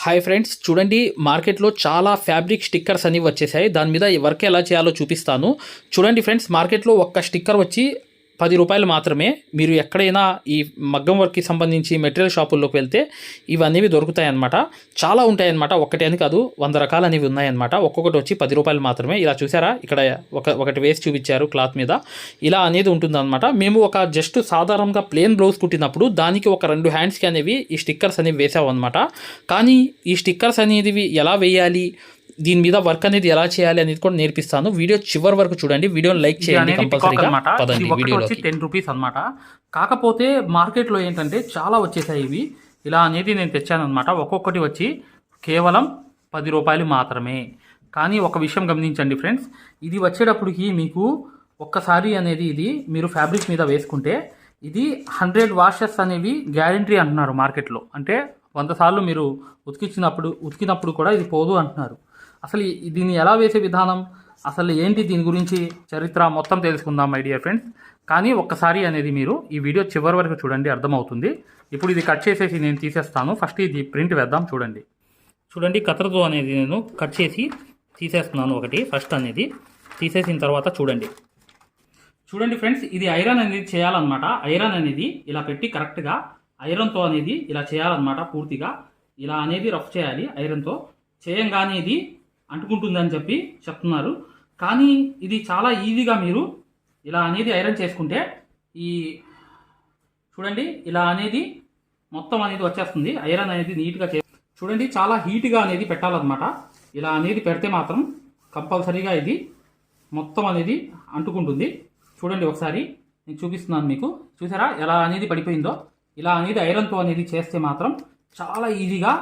Hi friends, చూడండి మార్కెట్లో చాలా ఫ్యాబ్రిక్ స్టిక్కర్స్ అనేవి వచ్చేసాయి. దాని మీద ఈ వర్క్ ఎలా చేయాలో చూపిస్తాను. చూడండి ఫ్రెండ్స్, మార్కెట్లో ఒక్క స్టిక్కర్ వచ్చి ₹10 మాత్రమే. మీరు ఎక్కడైనా ఈ మగ్గం వర్క్కి సంబంధించి మెటీరియల్ షాపుల్లోకి వెళ్తే ఇవన్నీ దొరుకుతాయన్నమాట. చాలా ఉంటాయన్నమాట. ఒక్కటి అని కాదు, 100 రకాలు అనేవి ఉన్నాయన్నమాట. ఒక్కొక్కటి వచ్చి ₹10 మాత్రమే. ఇలా చూసారా, ఇక్కడ ఒకటి వేసి చూపించారు క్లాత్ మీద. ఇలా అనేది ఉంటుందన్నమాట. మేము ఒక జస్ట్ సాధారణంగా ప్లేన్ బ్లౌజ్ కుట్టినప్పుడు దానికి ఒక 2 హ్యాండ్స్కి అనేవి ఈ స్టిక్కర్స్ అనేవి వేసామన్నమాట. కానీ ఈ స్టిక్కర్స్ అనేవి ఎలా వేయాలి, దీని మీద వర్క్ అనేది ఎలా చేయాలి అనేది కూడా నేర్పిస్తాను. వీడియో చివరి వరకు చూడండి. వీడియోని లైక్ చేయండి కంపల్సరీగా. పదండి వీడియోలోకి. ₹10 అనమాట. కాకపోతే మార్కెట్లో ఏంటంటే చాలా వచ్చేసాయి ఇవి. ఇలా అనేది నేను తెచ్చాను అనమాట. ఒక్కొక్కటి వచ్చి కేవలం ₹10 మాత్రమే. కానీ ఒక విషయం గమనించండి ఫ్రెండ్స్, ఇది వచ్చేటప్పటికి మీకు ఒక్కసారి అనేది ఇది మీరు ఫ్యాబ్రిక్ మీద వేసుకుంటే ఇది 100 వాషెస్ అనేవి గ్యారంటీ అంటున్నారు మార్కెట్లో. అంటే 100 సార్లు మీరు ఉతికినప్పుడు కూడా ఇది పోదు అంటున్నారు. అసలు దీన్ని ఎలా వేసే విధానం, అసలు ఏంటి, దీని గురించి చరిత్ర మొత్తం తెలుసుకుందాం మై డియర్ ఫ్రెండ్స్. కానీ ఒక్కసారి అనేది మీరు ఈ వీడియో చివరి వరకు చూడండి, అర్థమవుతుంది. ఇప్పుడు ఇది కట్ చేసేసి నేను తీసేస్తాను. ఫస్ట్ ఇది ప్రింట్ వేద్దాం. చూడండి కత్తెరతో అనేది నేను కట్ చేసి తీసేస్తున్నాను. ఒకటి ఫస్ట్ అనేది తీసేసిన తర్వాత చూడండి ఫ్రెండ్స్, ఇది ఐరన్ అనేది చేయాలన్నమాట. ఐరన్ అనేది ఇలా పెట్టి కరెక్ట్గా ఐరన్తో అనేది ఇలా చేయాలన్నమాట. పూర్తిగా ఇలా అనేది రఫ్ చేయాలి. ఐరన్తో చేయంగానే ఇది అంటుకుంటుందని చెప్పి చెప్తున్నారు. కానీ ఇది చాలా ఈజీగా మీరు ఇలా అనేది ఐరన్ చేసుకుంటే చూడండి ఇలా అనేది మొత్తం అనేది వచ్చేస్తుంది. ఐరన్ అనేది నీట్గా చూడండి, చాలా హీట్గా అనేది పెట్టాలన్నమాట. ఇలా అనేది పెడితే మాత్రం కంపల్సరీగా ఇది మొత్తం అనేది అంటుకుంటుంది. చూడండి ఒకసారి నేను చూపిస్తున్నాను మీకు. చూసారా ఎలా అనేది పడిపోయిందో. ఇలా అనేది ఐరన్తో అనేది చేస్తే మాత్రం చాలా ఈజీగా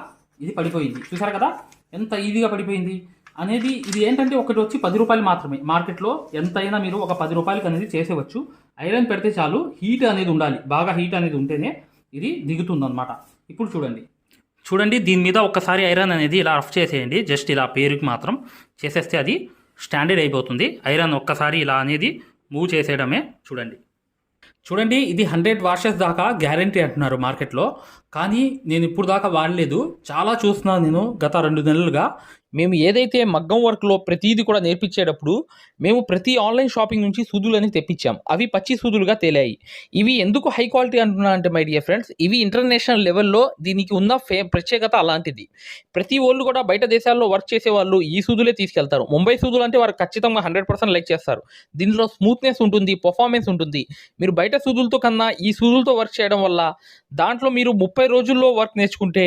ఇది పడిపోయింది. చూసారు కదా ఎంత ఈజీగా పడిపోయింది అనేది. ఇది ఏంటంటే ఒకటి వచ్చి ₹10 మాత్రమే. మార్కెట్లో ఎంతైనా మీరు ఒక ₹10 అనేది చేసేవచ్చు. ఐరన్ పెడితే చాలు, హీట్ అనేది ఉండాలి. బాగా హీట్ అనేది ఉంటేనే ఇది దిగుతుందన్నమాట. ఇప్పుడు చూడండి దీని మీద ఒక్కసారి ఐరన్ అనేది ఇలా రఫ్ చేసేయండి. జస్ట్ ఇలా పేరుకి మాత్రం చేసేస్తే అది స్టాండర్డ్ అయిపోతుంది. ఐరన్ ఒక్కసారి ఇలా అనేది మూవ్ చేసేయడమే. చూడండి ఇది 100 వాషెస్ దాకా గ్యారంటీ అంటున్నారు మార్కెట్లో. కానీ నేను ఇప్పుడు దాకా వాడలేదు. చాలా చూస్తున్నాను నేను గత 2 నెలలుగా. మేము ఏదైతే మగ్గం వర్క్లో ప్రతిదీ కూడా నేర్పించేటప్పుడు మేము ప్రతి ఆన్లైన్ షాపింగ్ నుంచి సూదులని తెప్పించాం. అవి పచ్చి సూదులుగా తేలాయి. ఇవి ఎందుకు హై క్వాలిటీ అంటున్నా అంటే మై డియర్ ఫ్రెండ్స్, ఇవి ఇంటర్నేషనల్ లెవెల్లో దీనికి ఉన్న ప్రత్యేకత అలాంటిది. ప్రతి వాళ్ళు కూడా బయట దేశాల్లో వర్క్ చేసే వాళ్ళు ఈ సూదులే తీసుకెళ్తారు. ముంబై సూదులు అంటే వారు ఖచ్చితంగా 100% లైక్ చేస్తారు. దీనిలో స్మూత్నెస్ ఉంటుంది, పర్ఫార్మెన్స్ ఉంటుంది. మీరు బయట సూదులతో కన్నా ఈ సూదులతో వర్క్ చేయడం వల్ల దాంట్లో మీరు 30 రోజుల్లో వర్క్ నేర్చుకుంటే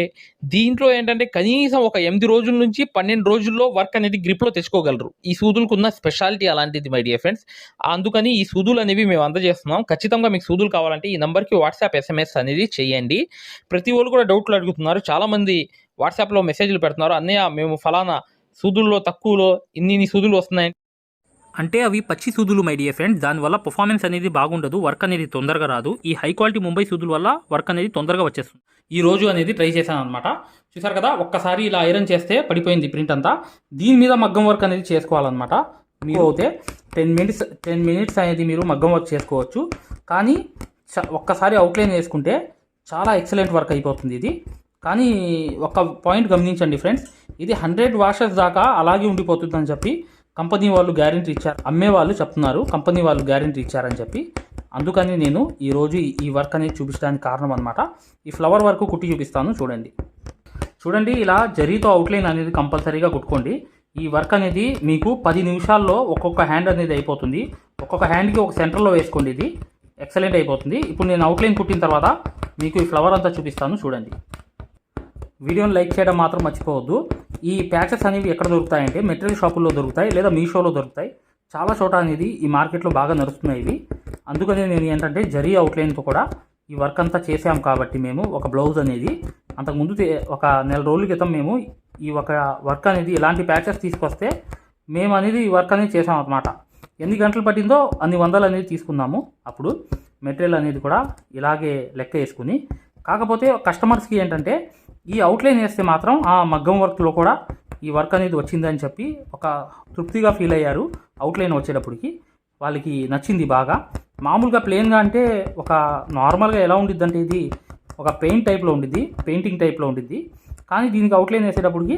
దీంట్లో ఏంటంటే కనీసం ఒక 8 రోజుల నుంచి 12 రోజుల్లో వర్క్ అనేది గ్రిప్లో తెచ్చుకోగలరు. ఈ సూదులకు ఉన్న స్పెషాలిటీ అలాంటిది మై డియర్ ఫ్రెండ్స్. అందుకని ఈ సూదులు అనేవి మేము అందజేస్తున్నాం. ఖచ్చితంగా మీకు సూదులు కావాలంటే ఈ నెంబర్కి వాట్సాప్ SMS అనేది చేయండి. ప్రతి వాళ్ళు కూడా డౌట్లు అడుగుతున్నారు. చాలామంది వాట్సాప్లో మెసేజ్లు పెడుతున్నారు, అన్నయ్య మేము ఫలానా సూదుల్లో తక్కువలో ఇన్ని సూదులు వస్తున్నాయి అంటే అవి పచ్చి సూదులు మై డియర్ ఫ్రెండ్స్. దానివల్ల పర్ఫార్మెన్స్ అనేది బాగుండదు, వర్క్ అనేది తొందరగా రాదు. ఈ హై క్వాలిటీ ముంబై సూదుల వల్ల వర్క్ అనేది తొందరగా వచ్చేస్తుంది. ఈ రోజు అనేది ట్రై చేశాను అనమాట. చూసారు కదా ఒక్కసారి ఇలా ఐరన్ చేస్తే పడిపోయింది ప్రింట్ అంతా. దీని మీద మగ్గం వర్క్ అనేది చేసుకోవాలన్నమాట. మీరు అయితే 10 మినిట్స్ అనేది మీరు మగ్గం వర్క్ చేసుకోవచ్చు. కానీ ఒక్కసారి అవుట్లైన్ వేసుకుంటే చాలా ఎక్సలెంట్ వర్క్ అయిపోతుంది ఇది. కానీ ఒక పాయింట్ గమనించండి ఫ్రెండ్స్, ఇది 100 వాషెస్ దాకా అలాగే ఉండిపోతుందని చెప్పి కంపెనీ వాళ్ళు గ్యారెంటీ ఇచ్చారు. అమ్మే వాళ్ళు చెప్తున్నారు కంపెనీ వాళ్ళు గ్యారెంటీ ఇచ్చారని చెప్పి. అందుకని నేను ఈరోజు ఈ వర్క్ అనేది చూపించడానికి కారణం అనమాట. ఈ ఫ్లవర్ వర్క్ కుట్టి చూపిస్తాను. చూడండి ఇలా జరీతో అవుట్లైన్ అనేది కంపల్సరీగా కుట్టుకోండి. ఈ వర్క్ అనేది మీకు 10 నిమిషాల్లో ఒక్కొక్క హ్యాండ్ అనేది అయిపోతుంది. ఒక్కొక్క హ్యాండ్కి ఒక సెంటర్లో వేసుకోండి, ఇది ఎక్సలెంట్ అయిపోతుంది. ఇప్పుడు నేను అవుట్లైన్ కుట్టిన తర్వాత మీకు ఈ ఫ్లవర్ అంతా చూపిస్తాను. చూడండి, వీడియోని లైక్ చేయడం మాత్రం మర్చిపోవద్దు. ఈ ప్యాచెస్ అనేవి ఎక్కడ దొరుకుతాయంటే మెటీరియల్ షాపుల్లో దొరుకుతాయి, లేదా మీషోలో దొరుకుతాయి. చాలా చోట అనేది ఈ మార్కెట్లో బాగా నడుస్తున్నాయి ఇవి. అందుకనే నేను ఏంటంటే జరీ అవుట్లైన్తో కూడా ఈ వర్క్ అంతా చేసాం. కాబట్టి మేము ఒక బ్లౌజ్ అనేది అంతకుముందు ఒక నెల రోజుల క్రితం మేము ఈ ఒక వర్క్ అనేది ఇలాంటి ప్యాచెస్ తీసుకొస్తే మేము అనేది ఈ వర్క్ అనేది చేసాం అనమాట. ఎన్ని గంటలు పట్టిందో అన్ని వందలు అనేది తీసుకున్నాము. అప్పుడు మెటీరియల్ అనేది కూడా ఇలాగే లెక్క వేసుకుని. కాకపోతే కస్టమర్స్కి ఏంటంటే ఈ అవుట్లైన్ వేస్తే మాత్రం ఆ మగ్గం వర్క్లో కూడా ఈ వర్క్ అనేది వచ్చిందని చెప్పి ఒక తృప్తిగా ఫీల్ అయ్యారు. అవుట్లైన్ వచ్చేటప్పటికి వాళ్ళకి నచ్చింది బాగా. మామూలుగా ప్లెయిన్గా అంటే ఒక నార్మల్గా ఎలా ఉండిద్ది అంటే ఇది ఒక పెయింటింగ్ టైప్లో ఉండిద్ది. కానీ దీనికి అవుట్లైన్ వేసేటప్పటికి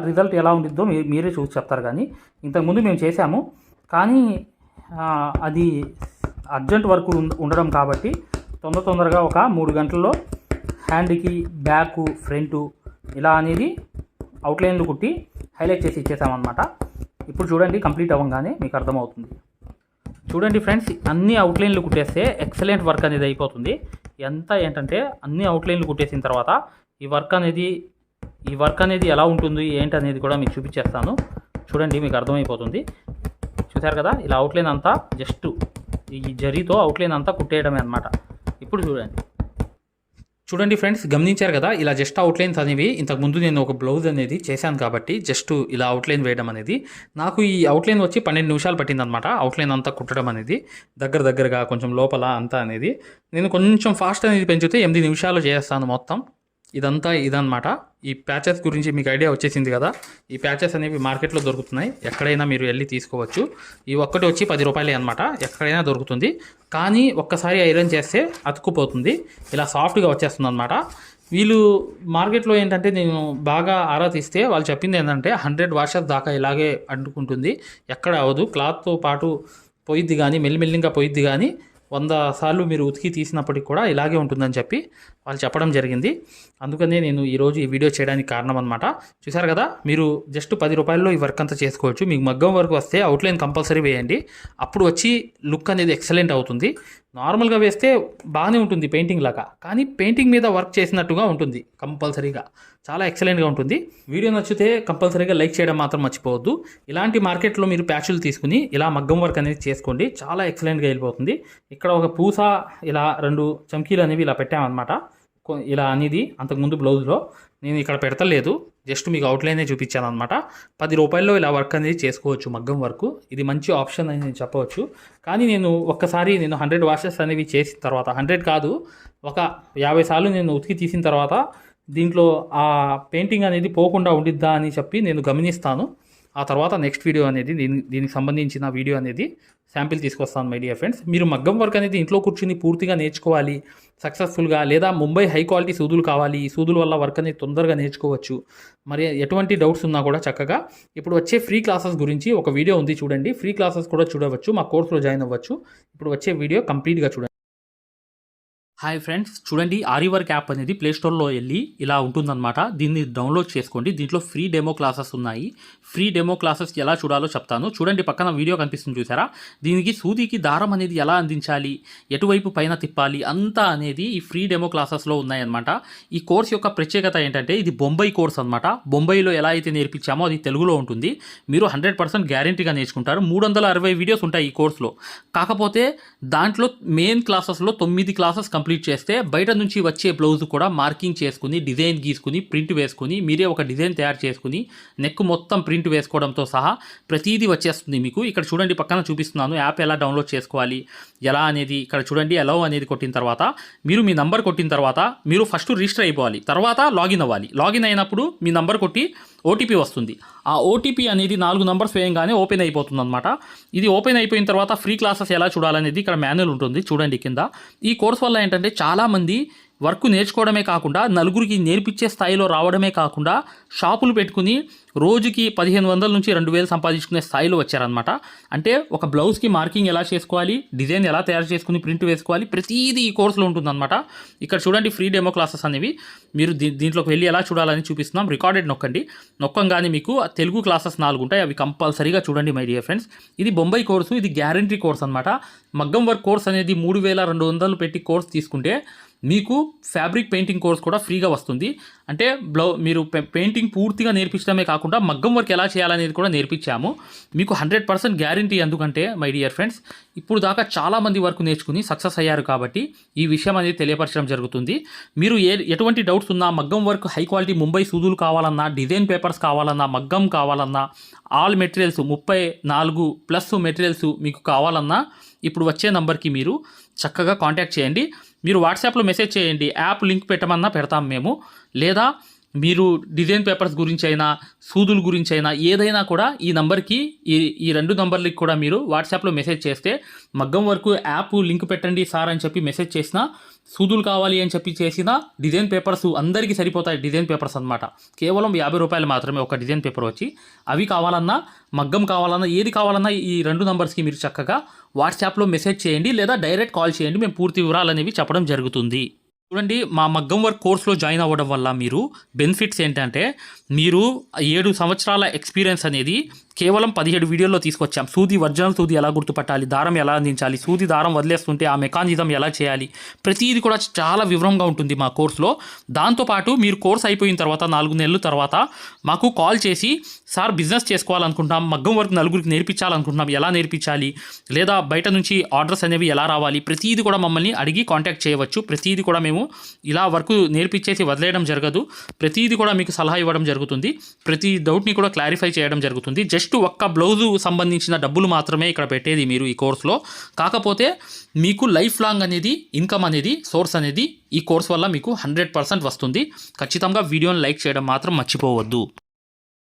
రిజల్ట్ ఎలా ఉండిద్దో మీరే చూసి చెప్తారు. కానీ ఇంతకుముందు మేము చేసాము, కానీ అది అర్జెంట్ వర్క్ ఉండడం కాబట్టి తొందరగా ఒక 3 గంటల్లో హ్యాండ్కి, బ్యాక్, ఫ్రంట్ ఇలా అనేది అవుట్లైన్లు కుట్టి హైలైట్ చేసి ఇచ్చేసామన్నమాట. ఇప్పుడు చూడండి, కంప్లీట్ అవ్వగానే మీకు అర్థమవుతుంది. చూడండి ఫ్రెండ్స్, అన్ని అవుట్లైన్లు కుట్టేస్తే ఎక్సలెంట్ వర్క్ అనేది అయిపోతుంది. ఏంటంటే అన్ని అవుట్లైన్లు కుట్టేసిన తర్వాత ఈ వర్క్ అనేది ఎలా ఉంటుంది ఏంటి అనేది కూడా మీకు చూపించేస్తాను. చూడండి, మీకు అర్థమైపోతుంది. చూసారు కదా, ఇలా అవుట్లైన్ అంతా జస్ట్ ఈ జరీతో అవుట్లైన్ అంతా కుట్టేయడమే అనమాట. ఇప్పుడు చూడండి ఫ్రెండ్స్, గమనించారు కదా, ఇలా జస్ట్ అవుట్లైన్స్ అనేవి ఇంతకుముందు నేను ఒక బ్లౌజ్ అనేది చేశాను కాబట్టి జస్ట్ ఇలా అవుట్లైన్ వేయడం అనేది నాకు ఈ అవుట్లైన్ వచ్చి 12 నిమిషాలు పట్టిందనమాట. అవుట్లైన్ అంతా కుట్టడం అనేది దగ్గరగా కొంచెం లోపల అంతా అనేది నేను కొంచెం ఫాస్ట్ అనేది పెంచితే 8 నిమిషాలు చేస్తాను మొత్తం. ఇదన్నమాట. ఈ ప్యాచెస్ గురించి మీకు ఐడియా వచ్చేసింది కదా. ఈ ప్యాచెస్ అనేవి మార్కెట్లో దొరుకుతున్నాయి, ఎక్కడైనా మీరు వెళ్ళి తీసుకోవచ్చు. ఈ ఒక్కటి వచ్చి 10 రూపాయలే అనమాట, ఎక్కడైనా దొరుకుతుంది. కానీ ఒక్కసారి ఐరన్ చేస్తే అతుక్కుపోతుంది, ఇలా సాఫ్ట్గా వచ్చేస్తుంది అనమాట. వీళ్ళు మార్కెట్లో ఏంటంటే నేను బాగా ఆరా తీస్తే వాళ్ళు చెప్పింది ఏంటంటే 100 వాషెస్ దాకా ఇలాగే అంటుకుంటుంది, ఎక్కడ అవ్వదు, క్లాత్తో పాటు పోయిద్ది కానీ మెల్లిమెల్లిగా పోయిద్ది కానీ 100 సార్లు మీరు ఉతికి తీసినప్పటికి కూడా ఇలాగే ఉంటుందని చెప్పి వాళ్ళు చెప్పడం జరిగింది. అందుకనే నేను ఈరోజు ఈ వీడియో చేయడానికి కారణం అనమాట. చూసారు కదా, మీరు జస్ట్ 10 రూపాయల్లో ఈ వర్క్ అంతా చేసుకోవచ్చు. మీకు మగ్గం వర్క్ వస్తే అవుట్లైన్ కంపల్సరీ వేయండి, అప్పుడు వచ్చి లుక్ అనేది ఎక్సలెంట్ అవుతుంది. నార్మల్గా వేస్తే బాగానే ఉంటుంది పెయింటింగ్ లాగా, కానీ పెయింటింగ్ మీద వర్క్ చేసినట్టుగా ఉంటుంది కంపల్సరీగా, చాలా ఎక్సలెంట్గా ఉంటుంది. వీడియో నచ్చితే కంపల్సరీగా లైక్ చేయడం మాత్రం మర్చిపోవద్దు. ఇలాంటి మార్కెట్లో మీరు ప్యాచులు తీసుకుని ఇలా మగ్గం వర్క్ అనేది చేసుకోండి, చాలా ఎక్సలెంట్గా వెళ్ళిపోతుంది. ఇక్కడ ఒక పూస, ఇలా 2 చమ్కీలు అనేవి ఇలా పెట్టామన్నమాట. ఇలా అనేది అంతకుముందు బ్లౌజ్లో నేను ఇక్కడ పెడతలేదు, జస్ట్ మీకు అవుట్లైనే చూపించాను అనమాట. 10 రూపాయల్లో ఇలా వర్క్ అనేది చేసుకోవచ్చు, మగ్గం వర్క్. ఇది మంచి ఆప్షన్ అని నేను చెప్పవచ్చు. కానీ నేను 100 వాషెస్ అనేవి చేసిన తర్వాత, 100 కాదు, ఒక 50 సార్లు నేను ఉతికి తీసిన తర్వాత దీంట్లో ఆ పెయింటింగ్ అనేది పోకుండా ఉండిద్దా అని చెప్పి నేను గమనిస్తాను. ఆ తర్వాత నెక్స్ట్ వీడియో అనేది దీనికి సంబంధించిన వీడియో అనేది శాంపిల్ తీసుకొస్తాను మై డియర్ ఫ్రెండ్స్. మీరు మగ్గం వర్క్ అనేది ఇంట్లో కూర్చుని పూర్తిగా నేర్చుకోవాలి సక్సెస్ఫుల్గా, లేదా ముంబై హై క్వాలిటీ సూదులు కావాలి, ఈ సూదుల వల్ల వర్క్ అనేది తొందరగా నేర్చుకోవచ్చు. మరి ఎటువంటి డౌట్స్ ఉన్నా కూడా చక్కగా ఇప్పుడు వచ్చే ఫ్రీ క్లాసెస్ గురించి ఒక వీడియో ఉంది చూడండి, ఫ్రీ క్లాసెస్ కూడా చూడవచ్చు, మా కోర్సులో జాయిన్ అవ్వచ్చు. ఇప్పుడు వచ్చే వీడియో కంప్లీట్గా చూడండి. హాయ్ ఫ్రెండ్స్, చూడండి, ఆరివర్క్ యాప్ అనేది ప్లేస్టోర్లో వెళ్ళి ఇలా ఉంటుందన్నమాట. దీన్ని డౌన్లోడ్ చేసుకోండి. దీంట్లో ఫ్రీ డెమో క్లాసెస్ ఉన్నాయి. ఫ్రీ డెమో క్లాసెస్ ఎలా చూడాలో చెప్తాను. చూడండి, పక్కన వీడియో కనిపిస్తుంది చూసారా, దీనికి సూదికి దారం అనేది ఎలా అందించాలి, ఎటువైపు పైన తిప్పాలి అంతా అనేది ఈ ఫ్రీ డెమో క్లాసెస్లో ఉన్నాయన్నమాట. ఈ కోర్స్ యొక్క ప్రత్యేకత ఏంటంటే ఇది బొంబాయి కోర్స్ అనమాట. బొంబాయిలో ఎలా అయితే నేర్పించామో అది తెలుగులో ఉంటుంది. మీరు 100% గ్యారంటీగా నేర్చుకుంటారు. 360 వీడియోస్ ఉంటాయి ఈ కోర్సులో. కాకపోతే దాంట్లో మెయిన్ క్లాసెస్లో 9 క్లాసెస్ కంప్లీట్ చేస్తే బయట నుంచి వచ్చే బ్లౌజ్ కూడా మార్కింగ్ చేసుకుని, డిజైన్ గీసుకుని, ప్రింట్ వేసుకుని, మీరే ఒక డిజైన్ తయారు చేసుకుని నెక్ మొత్తం ప్రింట్ వేసుకోవడంతో సహా ప్రతిదీ వచ్చేస్తుంది మీకు. ఇక్కడ చూడండి, పక్కన చూపిస్తున్నాను యాప్ ఎలా డౌన్లోడ్ చేసుకోవాలి ఎలా అనేది. ఇక్కడ చూడండి, అలౌ అనేది కొట్టిన తర్వాత మీరు మీ నంబర్ కొట్టిన తర్వాత మీరు ఫస్ట్ రిజిస్టర్ అయిపోవాలి, తర్వాత లాగిన్ అవ్వాలి. లాగిన్ అయినప్పుడు మీ నంబర్ కొట్టి ఓటీపీ వస్తుంది. ఆ ఓటీపీ అనేది 4 నంబర్స్ వేయంగానే ఓపెన్ అయిపోతుంది అనమాట. ఇది ఓపెన్ అయిపోయిన తర్వాత ఫ్రీ క్లాసెస్ ఎలా చూడాలనేది ఇక్కడ మాన్యువల్ ఉంటుంది చూడండి కింద. ఈ కోర్స్ వల్ల ఏంటంటే చాలామంది వర్క్ నేర్చుకోవడమే కాకుండా నలుగురికి నేర్పించే స్థాయిలో రావడమే కాకుండా షాపులు పెట్టుకుని రోజుకి 1500 నుంచి 2000 సంపాదించుకునే స్థాయిలో వచ్చారనమాట. అంటే ఒక బ్లౌజ్కి మార్కింగ్ ఎలా చేసుకోవాలి, డిజైన్ ఎలా తయారు చేసుకుని ప్రింట్ వేసుకోవాలి, ప్రతిదీ ఈ కోర్సులో ఉంటుందన్నమాట. ఇక్కడ చూడండి, ఫ్రీ డెమో క్లాసెస్ అనేవి మీరు దీంట్లోకి వెళ్ళి ఎలా చూడాలని చూపిస్తున్నాం. రికార్డెడ్ నొక్కంగానే మీకు తెలుగు క్లాసెస్ 4 ఉంటాయి, అవి కంపల్సరీగా చూడండి మై డియర్ ఫ్రెండ్స్. ఇది బొంబాయి కోర్సు, ఇది గ్యారంటీ కోర్స్ అనమాట. మగ్గం వర్క్ కోర్స్ అనేది 3200 పెట్టి కోర్స్ తీసుకుంటే మీకు ఫ్యాబ్రిక్ పెయింటింగ్ కోర్స్ కూడా ఫ్రీగా వస్తుంది. అంటే మీరు పెయింటింగ్ పూర్తిగా నేర్పించడమే కాకుండా మగ్గం వర్క్ ఎలా చేయాలనేది కూడా నేర్పించాము మీకు. 100% గ్యారంటీ. ఎందుకంటే మై డియర్ ఫ్రెండ్స్, ఇప్పుడు దాకా చాలామంది వర్క్ నేర్చుకుని సక్సెస్ అయ్యారు కాబట్టి ఈ విషయం అనేది తెలియపరచడం జరుగుతుంది. మీరు ఎటువంటి డౌట్స్ ఉన్నా, మగ్గం వర్క్ హై క్వాలిటీ ముంబై సూదులు కావాలన్నా, డిజైన్ పేపర్స్ కావాలన్నా, మగ్గం కావాలన్నా, ఆల్ మెటీరియల్స్ 34+ మెటీరియల్స్ మీకు కావాలన్నా ఇప్పుడు వచ్చే నంబర్కి మీరు చక్కగా కాంటాక్ట్ చేయండి. మీరు వాట్సాప్లో మెసేజ్ చేయండి, యాప్ లింక్ పెట్టమన్నా పెడతాం మేము. లేదా మీరు డిజైన్ పేపర్స్ గురించి అయినా, సూదుల గురించి అయినా ఏదైనా కూడా ఈ నంబర్కి, ఈ 2 నంబర్లకి కూడా మీరు వాట్సాప్లో మెసేజ్ చేస్తే మగ్గం వరకు యాప్ లింక్ పెట్టండి సార్ అని చెప్పి మెసేజ్ చేసినా సూదులు కావాలి అని చెప్పి చేసిన డిజైన్ పేపర్స్ అందరికీ సరిపోతాయి. డిజైన్ పేపర్స్ అనమాట. కేవలం 50 రూపాయలు మాత్రమే ఒక డిజైన్ పేపర్ వచ్చి. అవి కావాలన్నా, మగ్గం కావాలన్నా, ఏది కావాలన్నా ఈ 2 నంబర్స్కి మీరు చక్కగా వాట్సాప్లో మెసేజ్ చేయండి లేదా డైరెక్ట్ కాల్ చేయండి. మేము పూర్తి వివరాలు అనేవి చెప్పడం జరుగుతుంది. చూడండి, మా మగ్గం వర్క్ కోర్స్లో జాయిన్ అవ్వడం వల్ల మీరు బెనిఫిట్స్ ఏంటంటే, మీరు 7 సంవత్సరాల ఎక్స్పీరియన్స్ అనేది కేవలం 17 వీడియోల్లో తీసుకొచ్చాం. సూది, ఒరిజినల్ సూది ఎలా గుర్తుపట్టాలి, దారం ఎలా అందించాలి, సూది దారం వదిలేస్తుంటే ఆ మెకానిజం ఎలా చేయాలి, ప్రతిదీ కూడా చాలా వివరంగా ఉంటుంది మా కోర్సులో. దాంతోపాటు మీరు కోర్స్ అయిపోయిన తర్వాత 4 నెలల తర్వాత మాకు కాల్ చేసి, సార్ బిజినెస్ చేసుకోవాలనుకుంటున్నాం, మగ్గం వర్క్ నలుగురికి నేర్పించాలనుకుంటున్నాం, ఎలా నేర్పించాలి, లేదా బయట నుంచి ఆర్డర్స్ అనేవి ఎలా రావాలి, ప్రతిదీ కూడా మమ్మల్ని అడిగి కాంటాక్ట్ చేయవచ్చు. ప్రతిదీ కూడా మేము ఇలా వర్క్ నేర్పించేసి వదిలేయడం జరగదు. ప్రతిదీ కూడా మీకు సలహా ఇవ్వడం జరుగుతుంది. ప్రతి డౌట్ని కూడా క్లారిఫై చేయడం జరుగుతుంది. జస్ట్ ఒక్క బ్లౌజు సంబంధించిన డబ్బులు మాత్రమే ఇక్కడ పెట్టేది మీరు ఈ కోర్సులో. కాకపోతే మీకు లైఫ్ లాంగ్ అనేది ఇన్కమ్ అనేది, సోర్స్ అనేది ఈ కోర్స్ వల్ల మీకు 100% వస్తుంది. ఖచ్చితంగా వీడియోని లైక్ చేయడం మాత్రం మర్చిపోవద్దు.